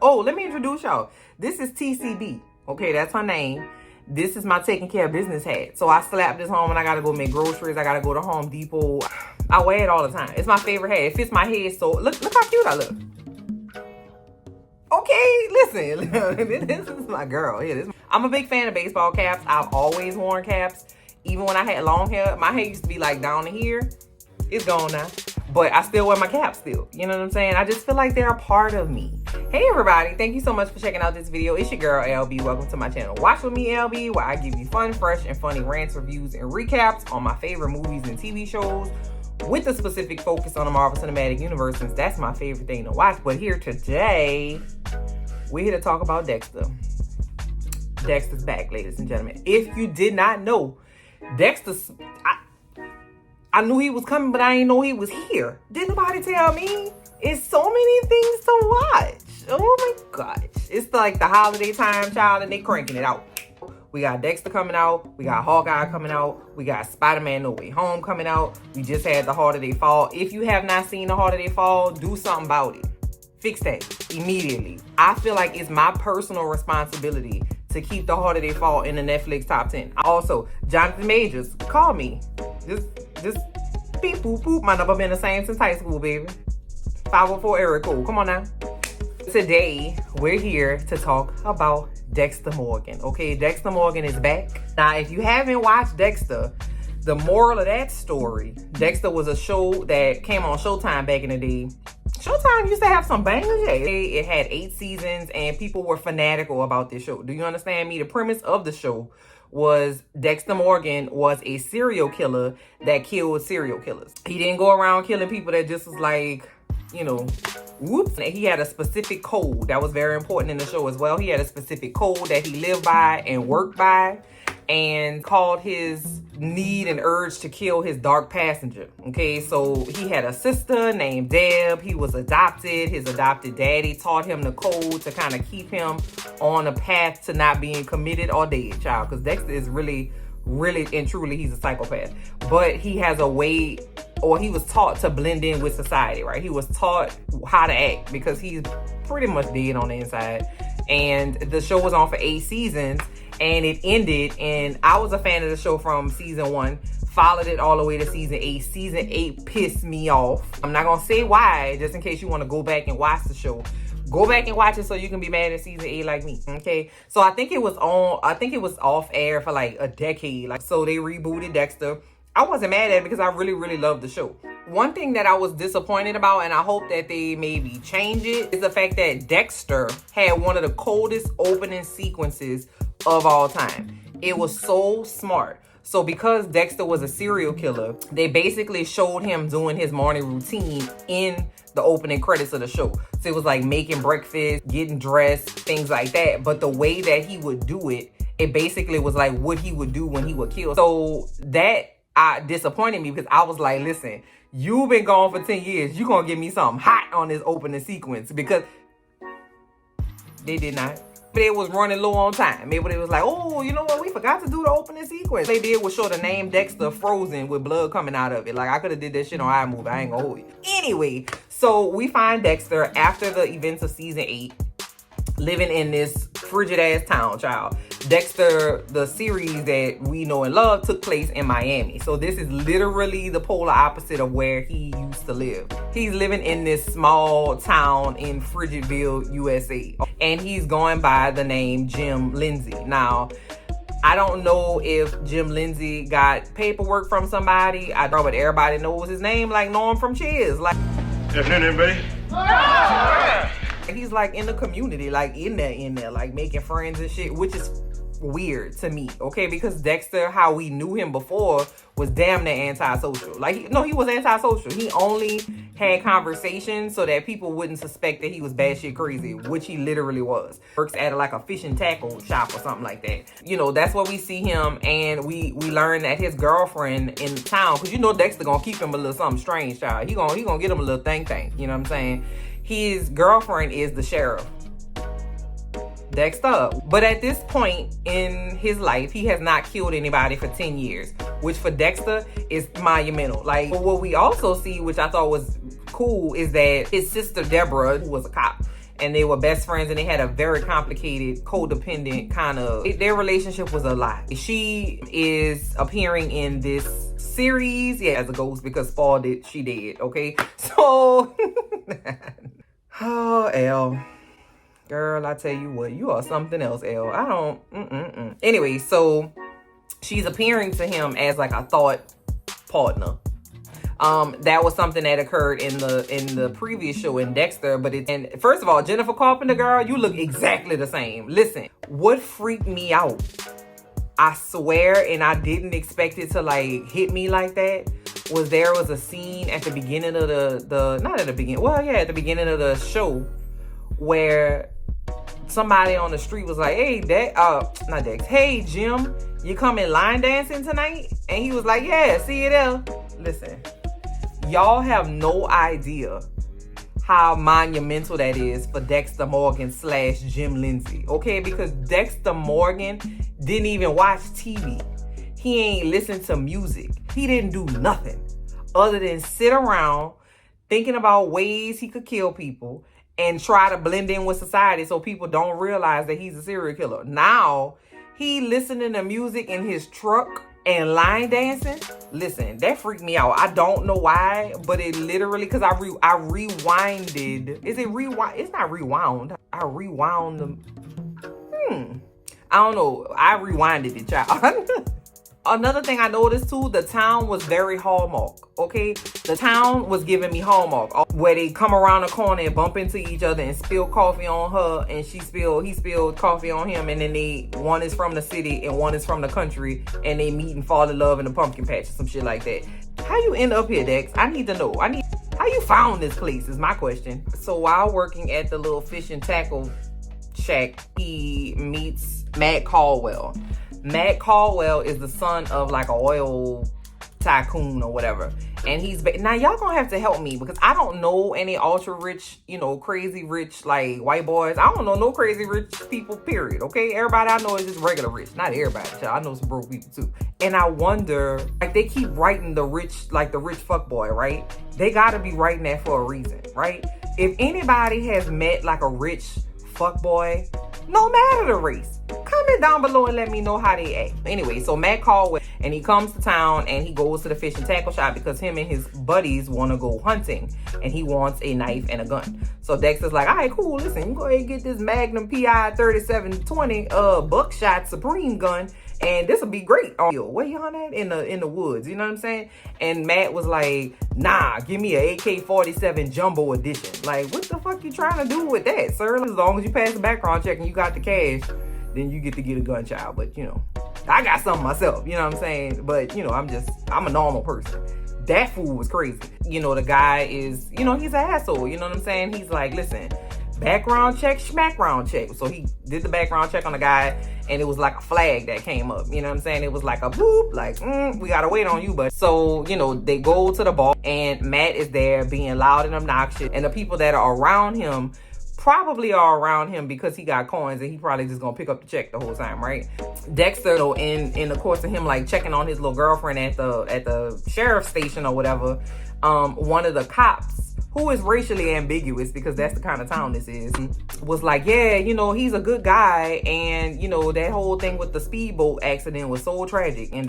Oh, let me introduce y'all. This is TCB. Okay, that's her name. This is my taking care of business hat. So I slap this on when I gotta go make groceries. I gotta go to Home Depot. I wear it all the time. It's my favorite hat. It fits my head. So look how cute I look. Okay, listen. This is my girl. Yeah, I'm a big fan of baseball caps. I've always worn caps. Even when I had long hair, my hair used to be like down to here. It's gone now. But I still wear my cap still. You know what I'm saying? I just feel like they're a part of me. Hey everybody, thank you so much for checking out this video. It's your girl LB. Welcome to my channel. Watch with me LB, where I give you fun, fresh, and funny rants, reviews, and recaps on my favorite movies and TV shows with a specific focus on the Marvel Cinematic Universe, since that's my favorite thing to watch. But here today, we're here to talk about Dexter. Dexter's back, ladies and gentlemen. If you did not know, Dexter's... I knew he was coming, but I didn't know he was here. Didn't nobody tell me? It's so many things to watch. Oh my gosh. It's like the holiday time, child, and they cranking it out. We got Dexter coming out. We got Hawkeye coming out. We got Spider-Man No Way Home coming out. We just had The Holiday Fall. If you have not seen The Holiday Fall, do something about it. Fix that immediately. I feel like it's my personal responsibility to keep The Holiday Fall in the Netflix top 10. Also, Jonathan Majors, call me. Just beep boop boop. My number been the same since high school, baby. 504 area code. Come on now. Today, we're here to talk about Dexter Morgan. Okay, Dexter Morgan is back. Now, if you haven't watched Dexter, the moral of that story, Dexter was a show that came on Showtime back in the day. Showtime used to have some bangers. Yeah. It had 8 seasons and people were fanatical about this show. Do you understand me? The premise of the show was Dexter Morgan was a serial killer that killed serial killers. He didn't go around killing people that just was like, you know, whoops. He had a specific code that was very important in the show as well. He had a specific code that he lived by and worked by, and called his need and urge to kill his dark passenger. Okay, so he had a sister named Deb. He was adopted. His adopted daddy taught him the code to kind of keep him on a path to not being committed or dead, child. Because Dexter is really and truly, he's a psychopath. But he has a way, or he was taught to blend in with society, right? He was taught how to act because he's pretty much dead on the inside. And the show was on for 8 seasons. And it ended, and I was a fan of the show from season 1, followed it all the way to season 8. Season 8 pissed me off. I'm not gonna say why, just in case you want to go back and watch the show. Go back and watch it so you can be mad at season 8 like me, okay? So I think it was off air for like a decade. Like, so they rebooted Dexter. I wasn't mad at it because I really loved the show. One thing that I was disappointed about, and I hope that they maybe change it, is the fact that Dexter had one of the coldest opening sequences of all time. It was so smart. So because Dexter was a serial killer, they basically showed him doing his morning routine in the opening credits of the show. So it was like making breakfast, getting dressed, things like that. But the way that he would do it, it basically was like what he would do when he would kill. So that disappointed me, because I was like, listen, you've been gone for 10 years. You're going to give me something hot on this opening sequence, because they did not. But it was running low on time. Maybe it was like, oh, you know what? We forgot to do the opening sequence. They did was show the name Dexter frozen with blood coming out of it. Like, I could have did that shit on iMovie. I ain't gonna hold you. Anyway, so we find Dexter after the events of season 8, living in this frigid ass town, child. Dexter, the series that we know and love, took place in Miami. So this is literally the polar opposite of where he used to live. He's living in this small town in Frigidville, USA. And he's going by the name Jim Lindsay. Now, I don't know if Jim Lindsay got paperwork from somebody. I know, but everybody knows his name, like Norm from Cheers. Like, good afternoon, everybody. He's like in the community, like in there, like making friends and shit, which is weird to me, okay? Because Dexter, how we knew him before, was damn near antisocial. Like, he was antisocial. He only had conversations so that people wouldn't suspect that he was batshit crazy, which he literally was. Works at like a fish and tackle shop or something like that. You know, that's where we see him, and we learn that his girlfriend in town, because you know Dexter gonna keep him a little something strange, child. He gonna get him a little thing, you know what I'm saying? His girlfriend is the sheriff, Dexter. But at this point in his life, he has not killed anybody for 10 years, which for Dexter is monumental. Like, what we also see, which I thought was cool, is that his sister Deborah, who was a cop, and they were best friends, and they had a very complicated, codependent kind of, their relationship was a lot. She is appearing in this series, yeah, as a ghost, because spoiled it, she did, okay? So, oh, Elle. Girl, I tell you what, you are something else, Elle. I don't, Anyway, so she's appearing to him as like a thought partner. That was something that occurred in the previous show in Dexter, and first of all, Jennifer Carpenter, girl, you look exactly the same. Listen, what freaked me out, I swear, and I didn't expect it to like hit me like that, there was a scene at the beginning of at the beginning of the show where somebody on the street was like, hey, not Dex, hey, Jim, you coming line dancing tonight? And he was like, yeah, see you there. Listen, y'all have no idea how monumental that is for Dexter Morgan / Jim Lindsay, okay? Because Dexter Morgan didn't even watch TV. He ain't listen to music. He didn't do nothing other than sit around thinking about ways he could kill people and try to blend in with society so people don't realize that he's a serial killer. Now, he listening to music in his truck and line dancing. Listen, that freaked me out. I don't know why, but it literally, because I rewinded. Is it rewind? It's not rewound. I rewound them. I don't know. I rewinded it, child. Another thing I noticed too, the town was very Hallmark, okay? The town was giving me Hallmark, where they come around the corner and bump into each other and spill coffee on her, and he spilled coffee on him, and then one is from the city and one is from the country, and they meet and fall in love in the pumpkin patch or some shit like that. How you end up here, Dex? I need to know. How you found this place is my question. So while working at the little fish and tackle shack, he meets Matt Caldwell. Matt Caldwell is the son of like an oil tycoon or whatever. And now y'all gonna have to help me because I don't know any ultra rich, crazy rich like white boys. I don't know no crazy rich people, period. Okay, everybody I know is just regular rich. Not everybody, child. I know some broke people too. And I wonder, like, they keep writing the rich fuckboy, right? They gotta be writing that for a reason, right? If anybody has met like a rich fuckboy, no matter the race, comment down below and let me know how they act. Anyway, so Matt Caldwell, and he comes to town and he goes to the fish and tackle shop because him and his buddies want to go hunting and he wants a knife and a gun. So Dexter's like, all right, cool, listen, you go ahead and get this Magnum PI 3720 buckshot Supreme gun, and this will be great. Where you on that? In the woods, you know what I'm saying? And Matt was like, nah, give me a AK-47 jumbo edition. Like, what the fuck you trying to do with that, sir? As long as you pass the background check and you got the cash, then you get to get a gun, child. But I got something myself, you know what I'm saying? But I'm a normal person. That fool was crazy. The guy is, he's an asshole, you know what I'm saying? He's like, listen, background check, schmackground check. So he did the background check on the guy, and it was like a flag that came up, you know what I'm saying? It was like a boop, like, we gotta wait on you, but so, they go to the bar, and Matt is there being loud and obnoxious, and the people that are around him probably are around him because he got coins, and he probably just gonna pick up the check the whole time, right? Dexter, in the course of him like checking on his little girlfriend at the sheriff's station or whatever, one of the cops, who is racially ambiguous because that's the kind of town this is, was like, yeah, he's a good guy, and that whole thing with the speedboat accident was so tragic. And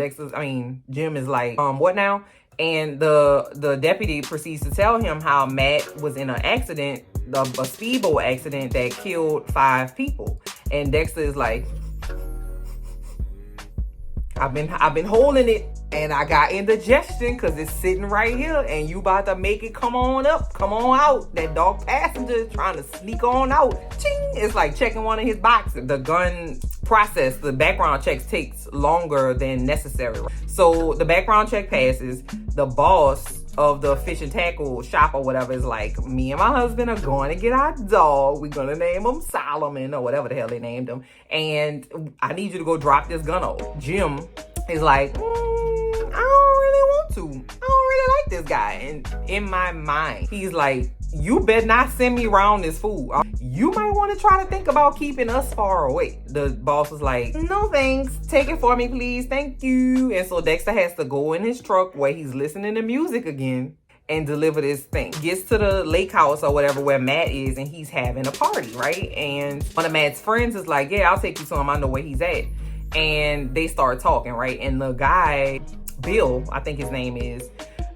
Jim is like, what now? And the deputy proceeds to tell him how Matt was in an accident, a speedboat accident that killed 5 people. And Dexter is like, I've been holding it, and I got indigestion because it's sitting right here, and you about to make it come on up, come on out. That dog passenger is trying to sneak on out. Ching! It's like checking one of his boxes. The gun process, the background checks takes longer than necessary. So the background check passes. The boss of the fish and tackle shop or whatever is like, me and my husband are going to get our dog. We're going to name him Solomon or whatever the hell they named him. And I need you to go drop this gun off. Jim is like, I don't really want to. I don't really like this guy. And in my mind, he's like, you better not send me around this fool. You might want to try to think about keeping us far away. The boss was like, no thanks. Take it for me, please. Thank you. And so Dexter has to go in his truck where he's listening to music again. and deliver this thing. Gets to the lake house or whatever where Matt is, and he's having a party, right? And one of Matt's friends is like, yeah, I'll take you to him. I know where he's at. And they start talking, right? And the guy, Bill, I think his name is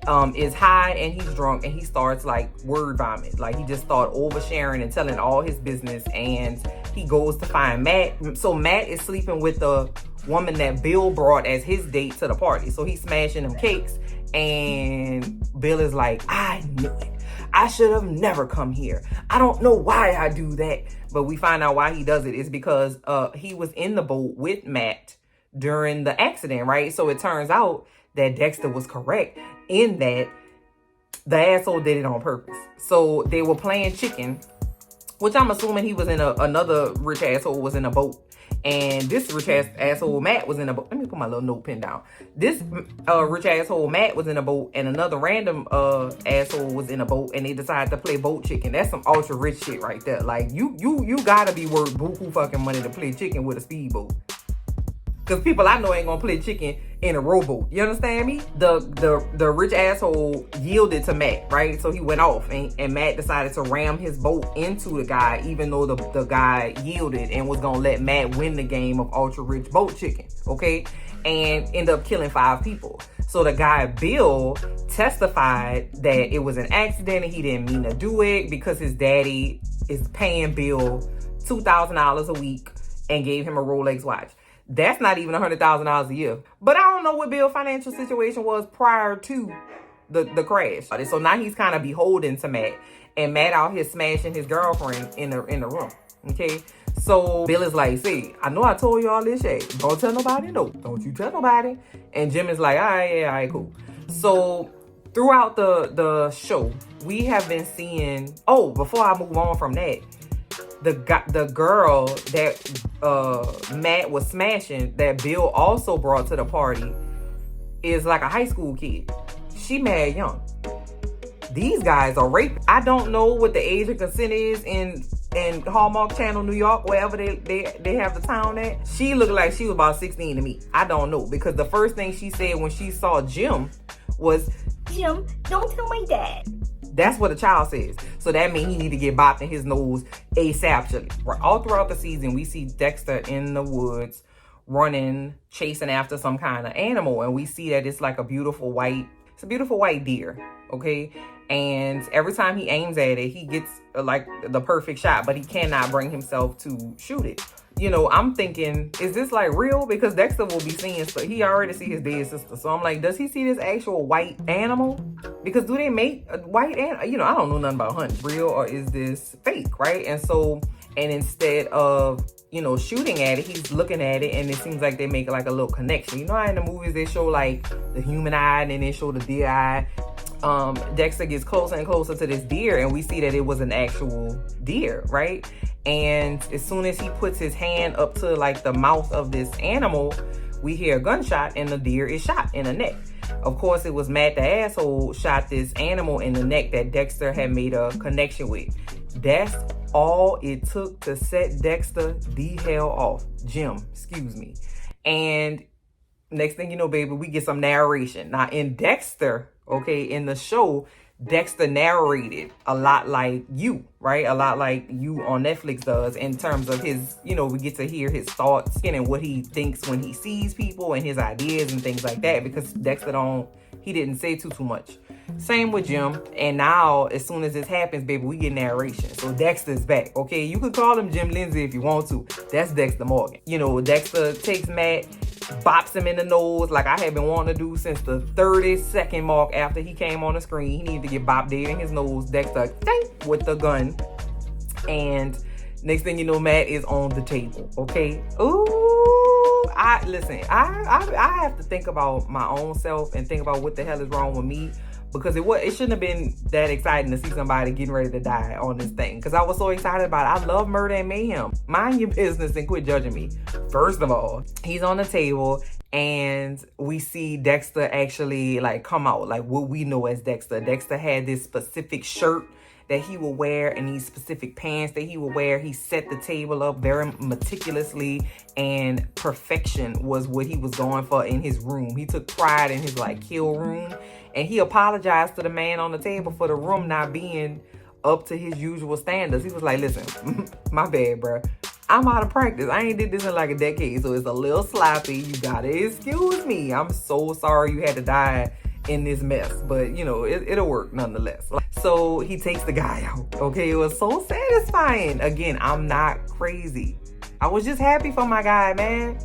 high and he's drunk, and he starts like word vomit. Like he just started oversharing and telling all his business, and he goes to find Matt. So Matt is sleeping with the woman that Bill brought as his date to the party. So he's smashing them cakes, and Bill is like, I knew it. I should have never come here. I don't know why I do that. But we find out why he does it is because he was in the boat with Matt during the accident, right? So it turns out that Dexter was correct in that the asshole did it on purpose. So they were playing chicken, which I'm assuming he was in another rich asshole was in a boat. And this rich asshole Matt was in a boat. Let me put my little note pen down. This rich asshole Matt was in a boat, and another random asshole was in a boat, and they decided to play boat chicken. That's some ultra rich shit right there. Like you gotta be worth buku fucking money to play chicken with a speedboat. Cause people I know ain't gonna play chicken in a rowboat. You understand me? The rich asshole yielded to Matt, right? So he went off, and Matt decided to ram his boat into the guy, even though the guy yielded and was gonna let Matt win the game of ultra rich boat chicken, okay? And end up killing 5 people. So the guy Bill testified that it was an accident and he didn't mean to do it because his daddy is paying Bill $2,000 a week and gave him a Rolex watch. That's not even $100,000 a year. But I don't know what Bill's financial situation was prior to the crash. So now he's kind of beholden to Matt. And Matt out here smashing his girlfriend in the room. Okay? So Bill is like, see, I know I told you all this shit. Don't tell nobody, no. Don't you tell nobody. And Jim is like, all right, yeah, all right, cool. So throughout the show, we have been seeing... Oh, before I move on from that, the girl that Matt was smashing, that Bill also brought to the party, is like a high school kid. She mad young. These guys are raping. I don't know what the age of consent is in Hallmark Channel, New York, wherever they have the town at. She looked like she was about 16 to me. I don't know, because the first thing she said when she saw Jim was, Jim, don't tell my dad. That's what a child says. So that means he need to get bopped in his nose ASAP. All throughout the season, we see Dexter in the woods running, chasing after some kind of animal. And we see that it's like a beautiful white deer, okay? And every time he aims at it, he gets like the perfect shot, but he cannot bring himself to shoot it. You know, I'm thinking, is this like real? Because Dexter will be seeing stuff. He already see his dead sister. So I'm like, does he see this actual white animal? Because do they make a white animal? You know, I don't know nothing about hunting. Real or is this fake, right? And so, and instead of, you know, shooting at it, he's looking at it, and it seems like they make like a little connection. You know how in the movies they show like the human eye and then they show the deer eye? Dexter gets closer and closer to this deer, and we see that it was an actual deer, right? And as soon as he puts his hand up to like the mouth of this animal, we hear a gunshot and the deer is shot in the neck. Of course, it was Matt the asshole shot this animal in the neck that Dexter had made a connection with. That's all it took to set Dexter the hell off. Jim, excuse me. And next thing you know, baby, we get some narration. Now in Dexter, okay, in the show, Dexter narrated a lot like you, right? A lot like you on Netflix does, in terms of his, you know, we get to hear his thoughts and what he thinks when he sees people and his ideas and things like that, because Dexter he didn't say too much. Same with Jim. And now, as soon as this happens, baby, we get narration. So Dexter's back, okay? You could call him Jim Lindsay if you want to. That's Dexter Morgan. You know, Dexter takes Matt, bops him in the nose like I had been wanting to do since the 30-second mark after he came on the screen. He needed to get bopped dead in his nose. Dexter, dang, with the gun. And next thing you know, Matt is on the table, okay? Ooh, I have to think about my own self and think about what the hell is wrong with me, because it shouldn't have been that exciting to see somebody getting ready to die on this thing, because I was so excited about it. I love murder and mayhem. Mind your business and quit judging me. First of all, he's on the table, and we see Dexter actually like come out, like what we know as Dexter. Dexter had this specific shirt that he would wear and these specific pants that he would wear. He set the table up very meticulously, and perfection was what he was going for in his room. He took pride in his like kill room, And he apologized to the man on the table for the room not being up to his usual standards. He was like, listen, my bad, bro. I'm out of practice. I ain't did this in like a decade, so it's a little sloppy. You gotta excuse me. I'm so sorry you had to die in this mess, but you know, it'll work nonetheless. So he takes the guy out. Okay, it was so satisfying. Again, I'm not crazy. I was just happy for my guy, man.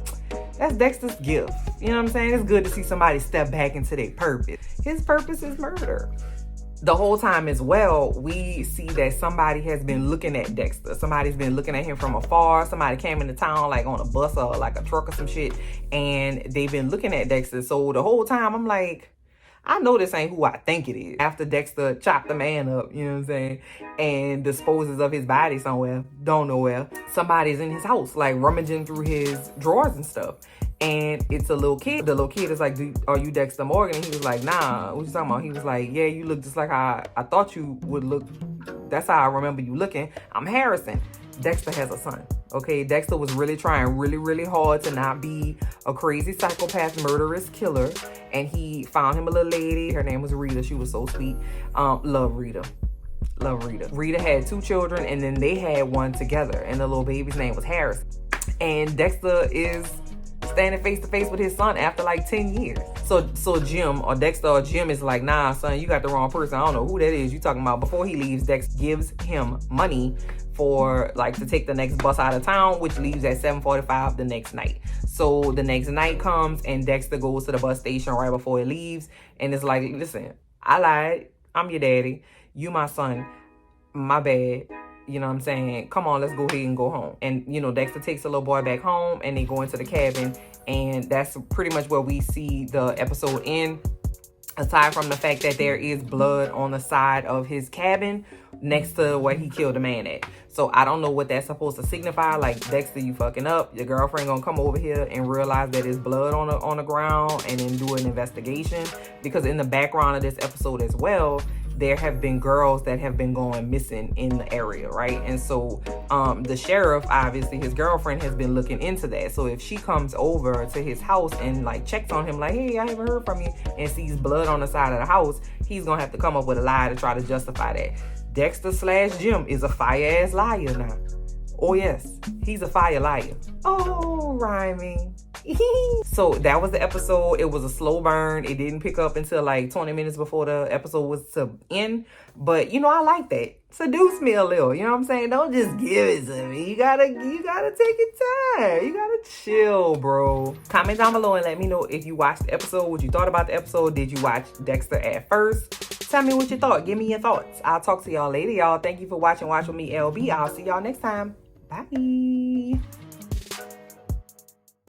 That's Dexter's gift. You know what I'm saying? It's good to see somebody step back into their purpose. His purpose is murder. The whole time as well, we see that somebody has been looking at Dexter. Somebody's been looking at him from afar. Somebody came into town like on a bus or like a truck or some shit, and they've been looking at Dexter. So the whole time I'm like, I know this ain't who I think it is. After Dexter chopped the man up, you know what I'm saying, and disposes of his body somewhere, don't know where, somebody's in his house, like rummaging through his drawers and stuff. And it's a little kid. The little kid is like, are you Dexter Morgan? And he was like, nah, what you talking about? He was like, yeah, you look just like how I thought you would look. That's how I remember you looking. I'm Harrison. Dexter has a son. Okay, Dexter was really trying really hard to not be a crazy psychopath murderous killer. And he found him a little lady. Her name was Rita. She was so sweet. Love Rita. Love Rita. Rita had 2 children, and then they had one together. And the little baby's name was Harrison. And Dexter is standing face to face with his son after like 10 years. So Jim or Dexter or Jim is like, nah, son, you got the wrong person. I don't know who that is you talking about. Before he leaves, Dex gives him money for like to take the next bus out of town, which leaves at 7:45 the next night. So the next night comes and Dexter goes to the bus station right before it leaves. And it's like, listen, I lied. I'm your daddy. You my son. My bad. You know what I'm saying? Come on, let's go ahead and go home. And, you know, Dexter takes the little boy back home and they go into the cabin. And that's pretty much where we see the episode end. Aside from the fact that there is blood on the side of his cabin next to where he killed the man at. So I don't know what that's supposed to signify. Like, Dexter, you fucking up. Your girlfriend gonna come over here and realize that there's blood on the ground and then do an investigation. Because in the background of this episode as well, there have been girls that have been going missing in the area, right? And so the sheriff, obviously his girlfriend, has been looking into that. So if she comes over to his house and like checks on him like, hey, I haven't heard from you, and sees blood on the side of the house, he's gonna have to come up with a lie to try to justify that. Dexter/Jim is a fire ass liar now. Oh yes, he's a fire liar. Oh, rhyming. So that was the episode. It was a slow burn. It didn't pick up until like 20 minutes before the episode was to end. But you know, I like that. Seduce me a little. You know what I'm saying? Don't just give it to me. You gotta take your time. You gotta chill, bro. Comment down below and let me know if you watched the episode, what you thought about the episode. Did you watch Dexter at first? Tell me what you thought. Give me your thoughts. I'll talk to y'all later, y'all. Thank you for watching Watch With Me, LB. I'll see y'all next time. Bye.